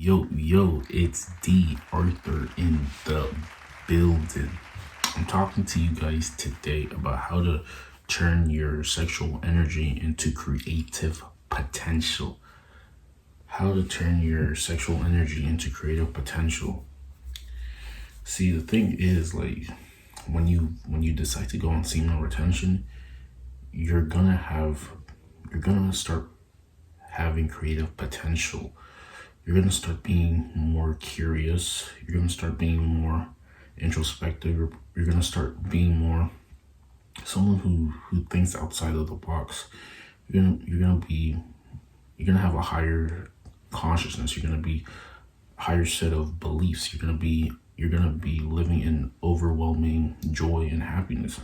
Yo, it's D.Arthur in the building. I'm talking to you guys today about how to turn your sexual energy into creative potential. How to turn your sexual energy into creative potential. See, the thing is, like, when you decide to go on semen retention, you're gonna start having creative potential. You're going to start being more curious. You're going to start being more introspective. You're going to start being more someone who thinks outside of the box. You're going to have a higher consciousness. You're going to be a higher set of beliefs. You're going to be living in overwhelming joy and happiness.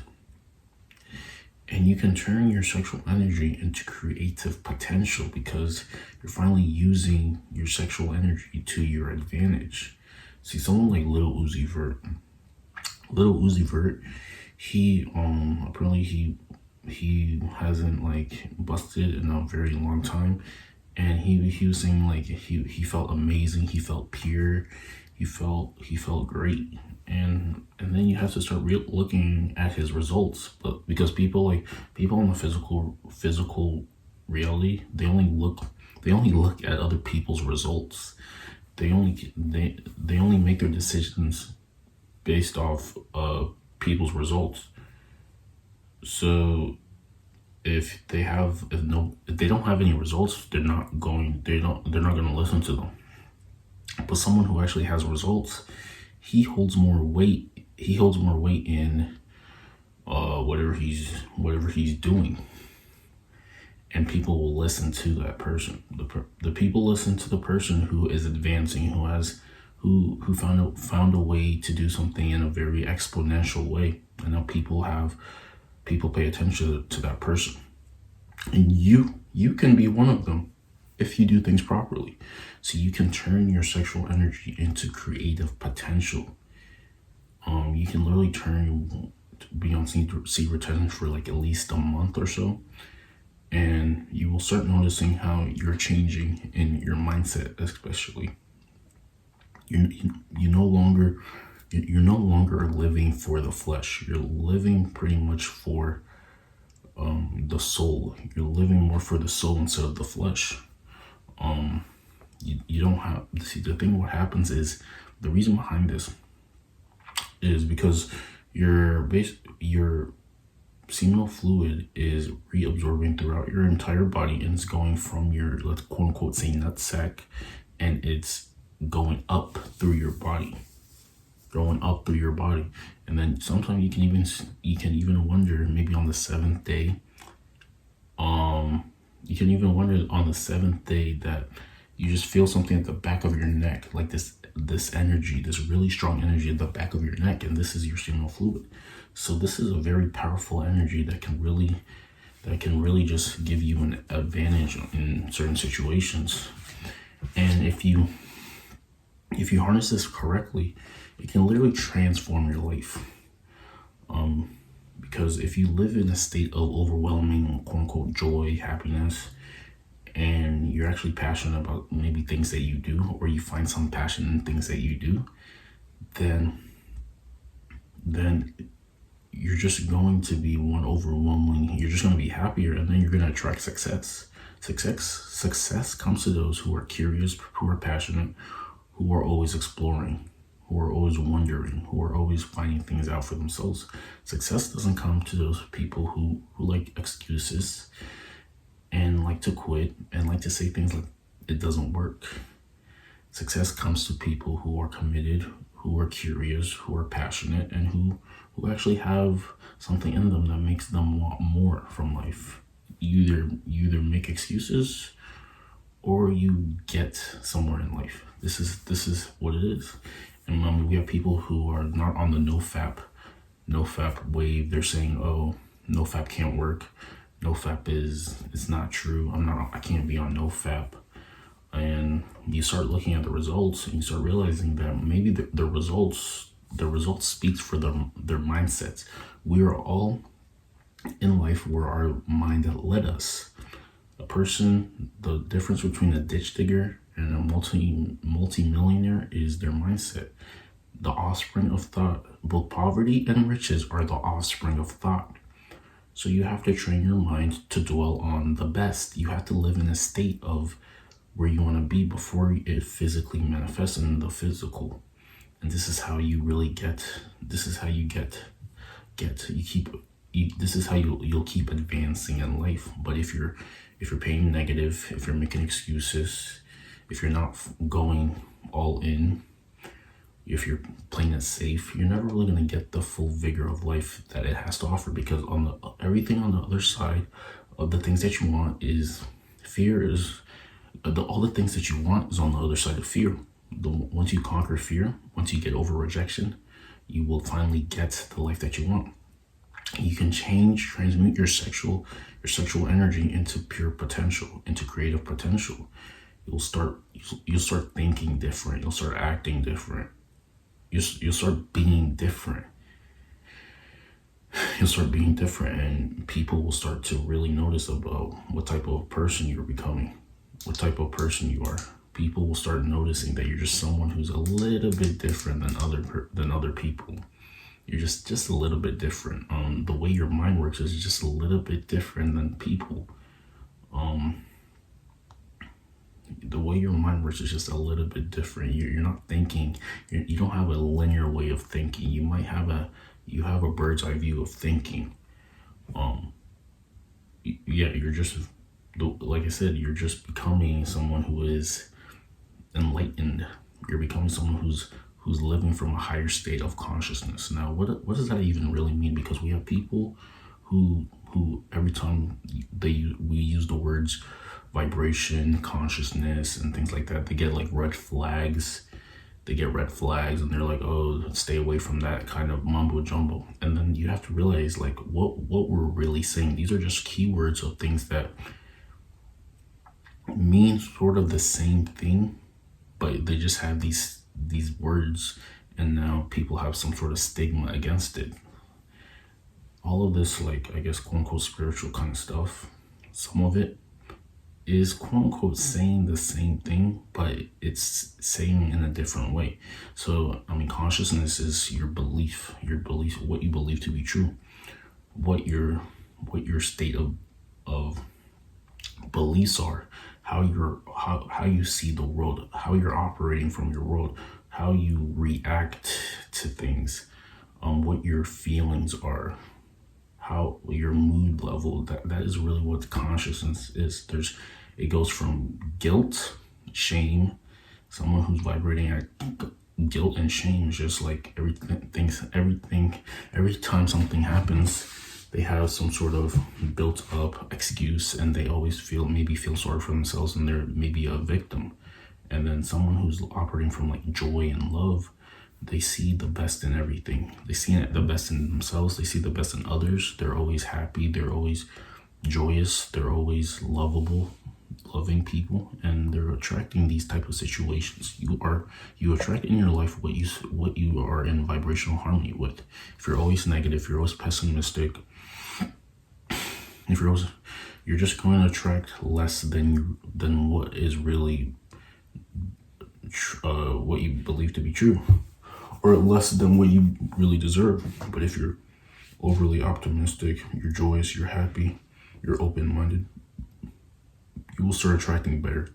And you can turn your sexual energy into creative potential because you're finally using your sexual energy to your advantage. See, someone like Lil Uzi Vert, he apparently he hasn't like busted in a very long time, and he was saying like he felt amazing, he felt pure, he felt great. And then you have to start looking at his results, but because people in the physical reality, they only look at other people's results. They only make their decisions based off people's results. So if they don't have any results, they're not going to listen to them. But someone who actually has results, he holds more weight in whatever he's doing, and people will listen to that person. The people listen to the person who is advancing, who found a way to do something in a very exponential way, and now people pay attention to that person. And you can be one of them if you do things properly. So you can turn your sexual energy into creative potential. You can literally be on seed retention for like at least a month or so, and you will start noticing how you're changing in your mindset. Especially, you're no longer living for the flesh. You're living pretty much for the soul. You're living more for the soul instead of the flesh. You don't have, see, the thing what happens is, the reason behind this is because your seminal fluid is reabsorbing throughout your entire body, and it's going from your, let's quote unquote say, nutsack, and it's going up through your body. And then sometimes you can even wonder, maybe on the seventh day, that you just feel something at the back of your neck, like this energy, this really strong energy at the back of your neck, and this is your seminal fluid. So this is a very powerful energy that can really just give you an advantage in certain situations. And if you harness this correctly, it can literally transform your life. Because if you live in a state of overwhelming quote unquote joy, happiness, and you're actually passionate about maybe things that you do, or you find some passion in things that you do, then you're just going to be you're just going to be happier, and then you're going to attract success. Success comes to those who are curious, who are passionate, who are always exploring, who are always wondering, who are always finding things out for themselves. Success doesn't come to those people who like excuses and like to quit and like to say things like it doesn't work. Success comes to people who are committed, who are curious, who are passionate, and who actually have something in them that makes them want more from life. You either make excuses or you get somewhere in life. This is what it is. And we have people who are not on the no FAP wave. They're saying, oh, no FAP can't work. No FAP it's not true. I can't be on no FAP. And you start looking at the results, and you start realizing that maybe the results speaks for their mindsets. We are all in life where our mind led us. The difference between a ditch digger And a multi-millionaire is their mindset. The offspring of thought. Both poverty and riches are the offspring of thought. So you have to train your mind to dwell on the best. You have to live in a state of where you want to be before it physically manifests in the physical. And this is how you really get, this is how you this is how you'll keep advancing in life. But if you're paying negative, if you're making excuses, if you're not going all in, if you're playing it safe, you're never really going to get the full vigor of life that it has to offer, because everything on the other side of the things that you want is fear. All the things that you want is on the other side of fear. Once you conquer fear, once you get over rejection, you will finally get the life that you want. You can transmute your sexual energy into pure potential, into creative potential. You'll start thinking different. You'll start acting different. You'll start being different. You'll start being different, and people will start to really notice about what type of person you're becoming, what type of person you are. People will start noticing that you're just someone who's a little bit different than other people. You're just a little bit different. The way your mind works is just a little bit different than people. The way your mind works is just a little bit different. You're not thinking. You don't have a linear way of thinking. You have a bird's eye view of thinking. You're just, like I said, you're just becoming someone who is enlightened. You're becoming someone who's living from a higher state of consciousness. Now, what does that even really mean? Because we have people who every time we use the words vibration, consciousness, and things like that, they get like red flags. They get red flags, and they're like, "Oh, stay away from that kind of mumbo jumbo." And then you have to realize, like, what we're really saying. These are just keywords of things that mean sort of the same thing, but they just have these words, and now people have some sort of stigma against it. All of this, like, I guess, quote unquote, spiritual kind of stuff, some of it is quote unquote saying the same thing, but it's saying in a different way. So, I mean, consciousness is your belief, what you believe to be true, what your state of beliefs are, how you see the world, how you're operating from your world, how you react to things, what your feelings are, how your mood level. That is really what consciousness is. It goes from guilt, shame. Someone who's vibrating at guilt and shame is just like everything. Every time something happens, they have some sort of built up excuse, and they always feel sorry for themselves, and they're maybe a victim. And then someone who's operating from like joy and love, they see the best in everything. They see the best in themselves. They see the best in others. They're always happy. They're always joyous. They're always lovable, loving people, and they're attracting these type of situations. You attract in your life what you are in vibrational harmony with. If you're always negative, if you're always pessimistic, you're just going to attract less than what is really what you believe to be true, or less than what you really deserve. But if you're overly optimistic, you're joyous, you're happy, you're open-minded, you will start attracting better.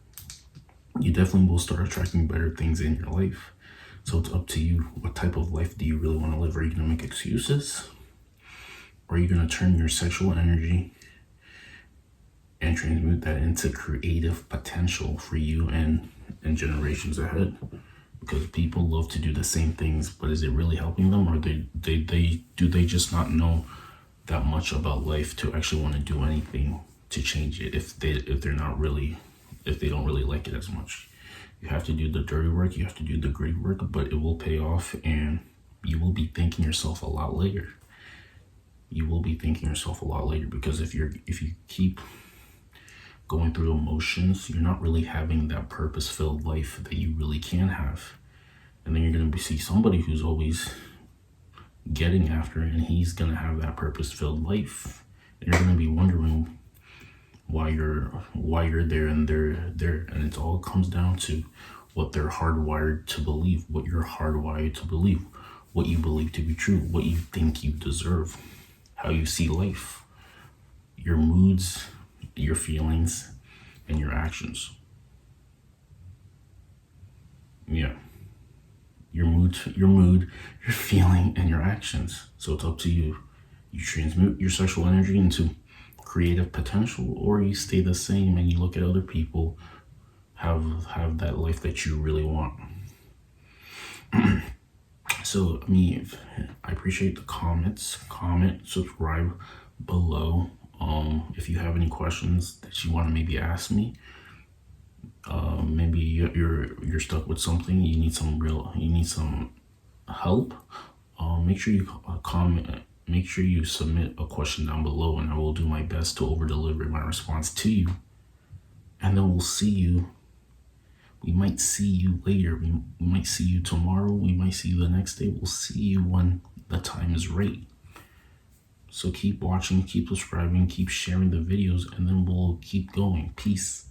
You definitely will start attracting better things in your life. So it's up to you. What type of life do you really want to live? Are you going to make excuses? Or are you going to turn your sexual energy and transmute that into creative potential for you and generations ahead? Because people love to do the same things, but is it really helping them, or do they just not know that much about life to actually want to do anything to change it if they don't really like it as much? You have to do the dirty work, you have to do the great work, but it will pay off, and you will be thanking yourself a lot later. Because if you keep going through emotions, you're not really having that purpose-filled life that you really can have. And then you're going to see somebody who's always getting after it, and he's going to have that purpose-filled life. And you're going to be wondering why you're there and they're there. And it all comes down to what they're hardwired to believe, what you're hardwired to believe, what you believe to be true, what you think you deserve, how you see life, your moods, your feelings, and your actions. Yeah. Your mood, your feeling, and your actions. So it's up to you. You transmute your sexual energy into creative potential, or you stay the same and you look at other people have that life that you really want. So I appreciate the comments. Comment, subscribe below. If you have any questions that you want to maybe ask me, maybe you're stuck with something, you need some help. Make sure you comment. Make sure you submit a question down below, and I will do my best to over deliver my response to you. And then we'll see you. We might see you later. We might see you tomorrow. We might see you the next day. We'll see you when the time is right. So keep watching, keep subscribing, keep sharing the videos, and then we'll keep going. Peace.